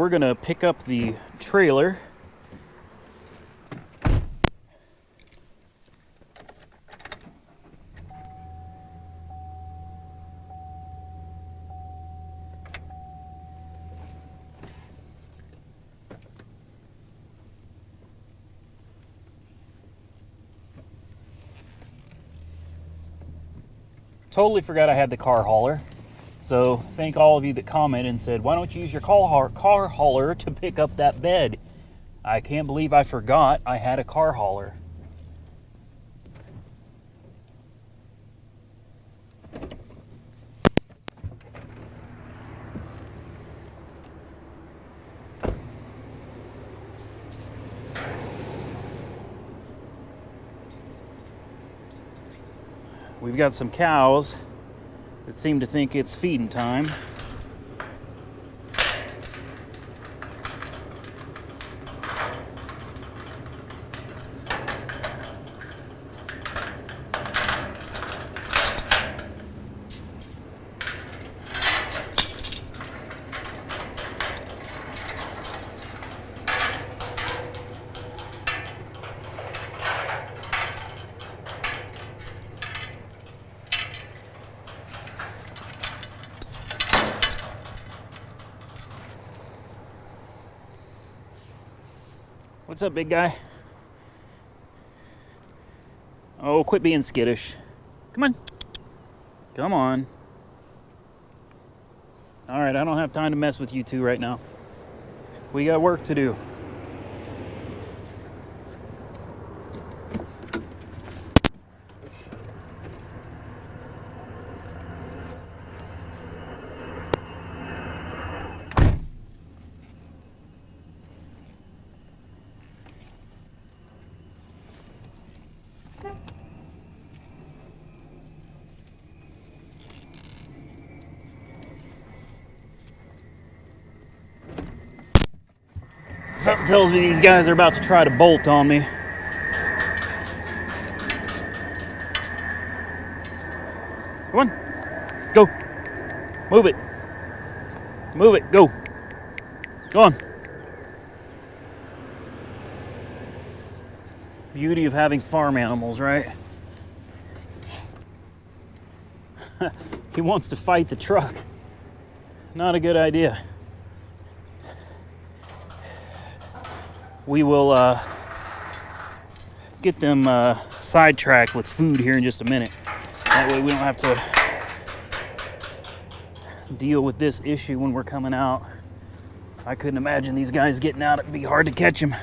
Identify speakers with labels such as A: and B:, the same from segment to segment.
A: we're gonna pick up the trailer. Totally forgot I had the car hauler. So thank all of you that commented and said, why don't you use your car hauler to pick up that bed? I can't believe I forgot I had a car hauler. We've got some cows that seem to think it's feeding time. What's up, big guy? Oh, quit being skittish. Come on. Come on. All right, I don't have time to mess with you two right now. We got work to do. Something tells me these guys are about to try to bolt on me. Come on. Go. Move it. Move it. Go. Go on. Beauty of having farm animals, right? He wants to fight the truck. Not a good idea. We will get them sidetracked with food here in just a minute. That way we don't have to deal with this issue when we're coming out. I couldn't imagine these guys getting out. It'd be hard to catch them.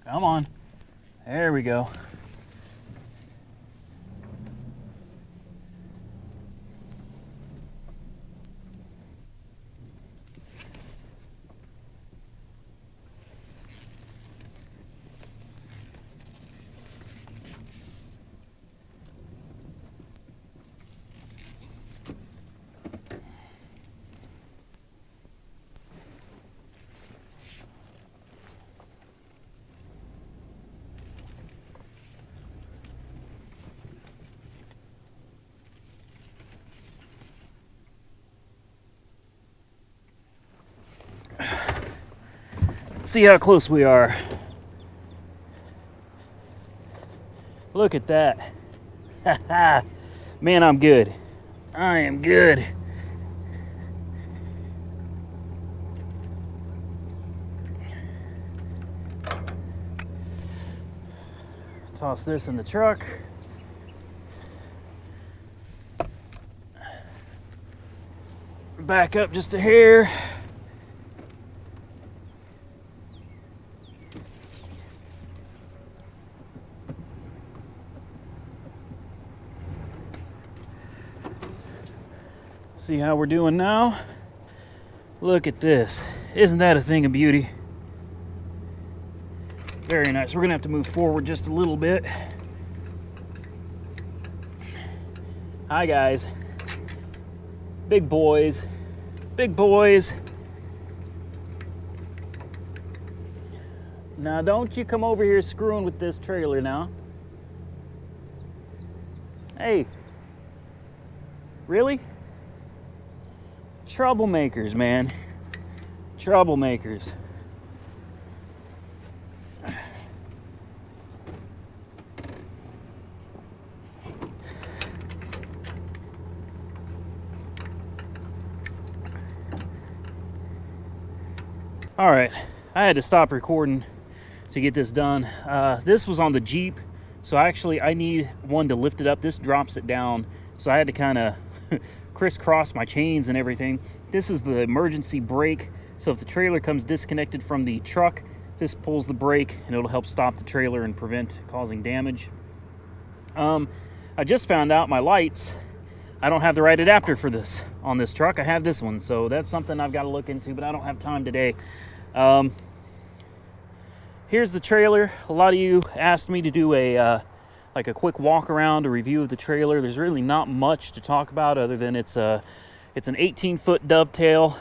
A: Come on. There we go. See how close we are. Look at that. Man, I'm good. I am good. Toss this in the truck. Back up just a hair. See how we're doing now? Look at this. Isn't that a thing of beauty? Very nice. We're gonna have to move forward just a little bit. Hi guys. Big boys. Big boys. Now don't you come over here screwing with this trailer now. Hey. Really? Troublemakers, man. Troublemakers. All right, I had to stop recording to get this done. This was on the Jeep, so actually I need one to lift it up. This drops it down, so I had to kind of crisscross my chains and everything. This is the emergency brake, so if the trailer comes disconnected from the truck, this pulls the brake and it'll help stop the trailer and prevent causing damage. I just found out my lights, I don't have the right adapter for this on this truck. I have this one, so that's something I've got to look into, but I don't have time today. Here's the trailer. A lot of you asked me to do a like a quick walk around, a review of the trailer. There's really not much to talk about other than it's an 18-foot dovetail.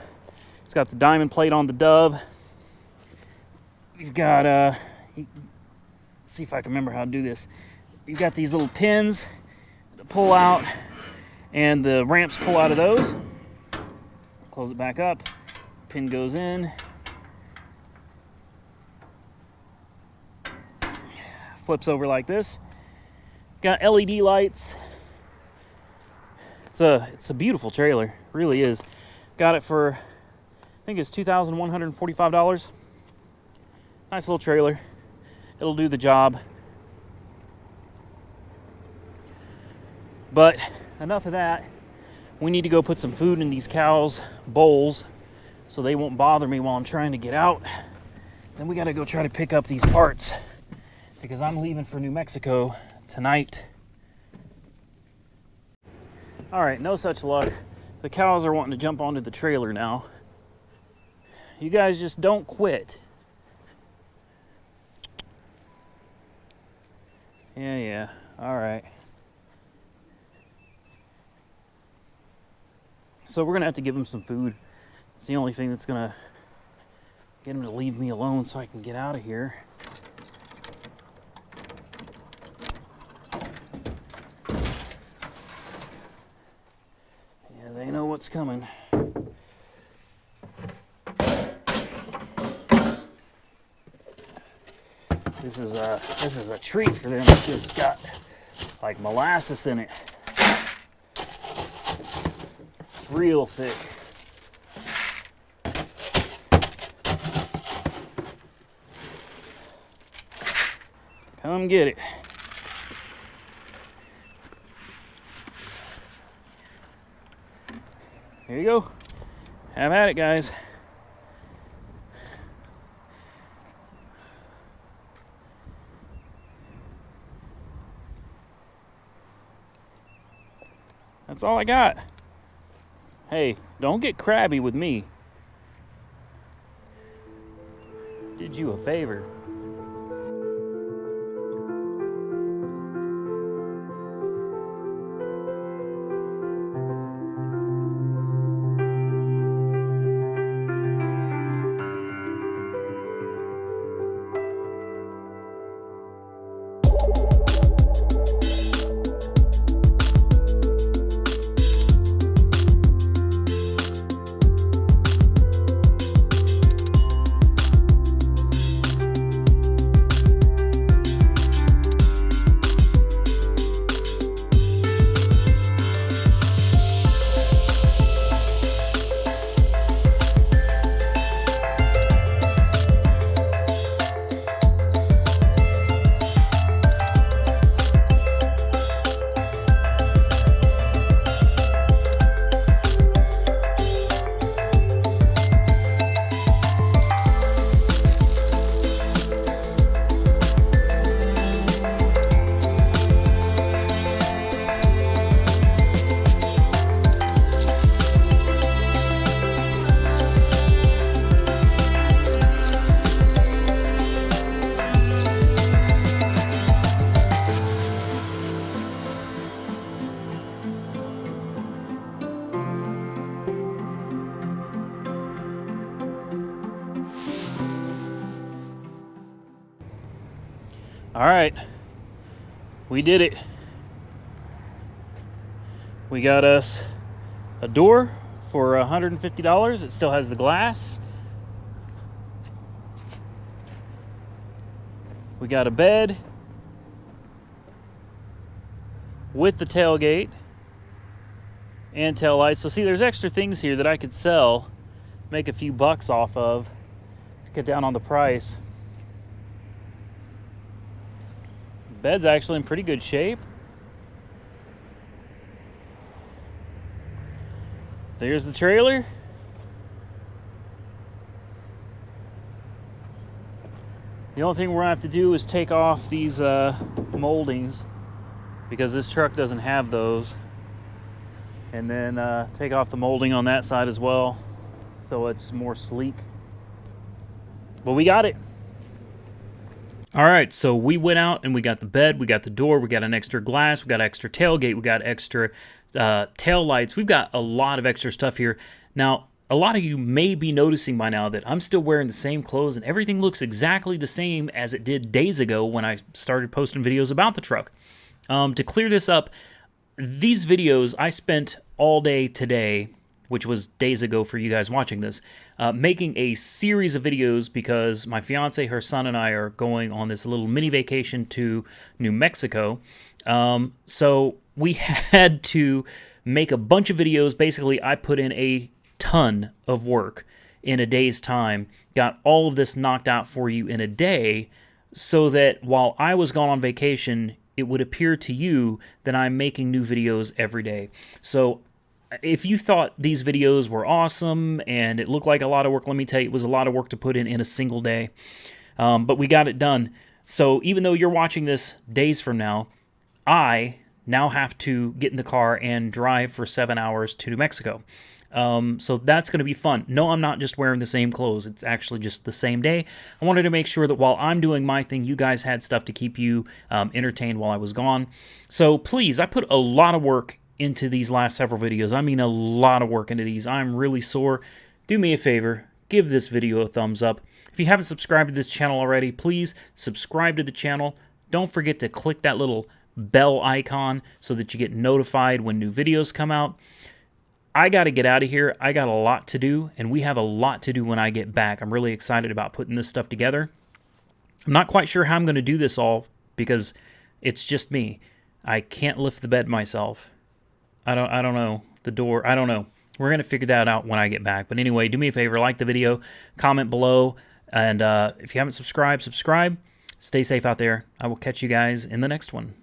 A: It's got the diamond plate on the dove. You've got let's see if I can remember how to do this. You've got these little pins that pull out, and the ramps pull out of those. Close it back up. Pin goes in. Flips over like this. Got LED lights. It's a beautiful trailer, really is. Got it for, I think it's $2,145. Nice little trailer. It'll do the job. But enough of that. We need to go put some food in these cows' bowls so they won't bother me while I'm trying to get out. Then we got to go try to pick up these parts, because I'm leaving for New Mexico tonight. All right, no such luck. The cows are wanting to jump onto the trailer now. You guys just don't quit. Yeah, all right. So we're gonna have to give them some food. It's the only thing that's gonna get them to leave me alone so I can get out of here. They know what's coming. This is a treat for them. It's just got like molasses in it. It's real thick. Come get it. Here you go. Have at it, guys. That's all I got. Hey, don't get crabby with me. Did you a favor. All right, we did it. We got us a door for $150. It still has the glass. We got a bed with the tailgate and tail lights. So see, there's extra things here that I could sell, make a few bucks off of to get down on the price. The bed's actually in pretty good shape. There's the trailer. The only thing we're gonna have to do is take off these moldings, because this truck doesn't have those, and then take off the molding on that side as well, so it's more sleek. But we got it. All right, so we went out and we got the bed, we got the door, we got an extra glass, we got extra tailgate, we got extra tail lights. We've got a lot of extra stuff here. Now, a lot of you may be noticing by now that I'm still wearing the same clothes and everything looks exactly the same as it did days ago when I started posting videos about the truck. To clear this up, these videos I spent all day today, which was days ago for you guys watching this, making a series of videos because my fiance, her son, and I are going on this little mini vacation to New Mexico. So we had to make a bunch of videos. Basically, I put in a ton of work in a day's time, got all of this knocked out for you in a day, so that while I was gone on vacation, it would appear to you that I'm making new videos every day. So if you thought these videos were awesome and it looked like a lot of work, let me tell you, it was a lot of work to put in a single day. But we got it done. So even though you're watching this days from now, I now have to get in the car and drive for 7 hours to New Mexico. So that's going to be fun. No, I'm not just wearing the same clothes. It's actually just the same day. I wanted to make sure that while I'm doing my thing, you guys had stuff to keep you entertained while I was gone. So please, I put a lot of work into these last several videos. I mean, a lot of work into these. I'm really sore. Do me a favor, give this video a thumbs up. If you haven't subscribed to this channel already, please subscribe to the channel. Don't forget to click that little bell icon so that you get notified when new videos come out. I got to get out of here. I got a lot to do, and we have a lot to do when I get back. I'm really excited about putting this stuff together. I'm not quite sure how I'm going to do this all because it's just me. I can't lift the bed myself. I don't know. The door, I don't know. We're going to figure that out when I get back. But anyway, do me a favor, like the video, comment below, and if you haven't subscribed, subscribe. Stay safe out there. I will catch you guys in the next one.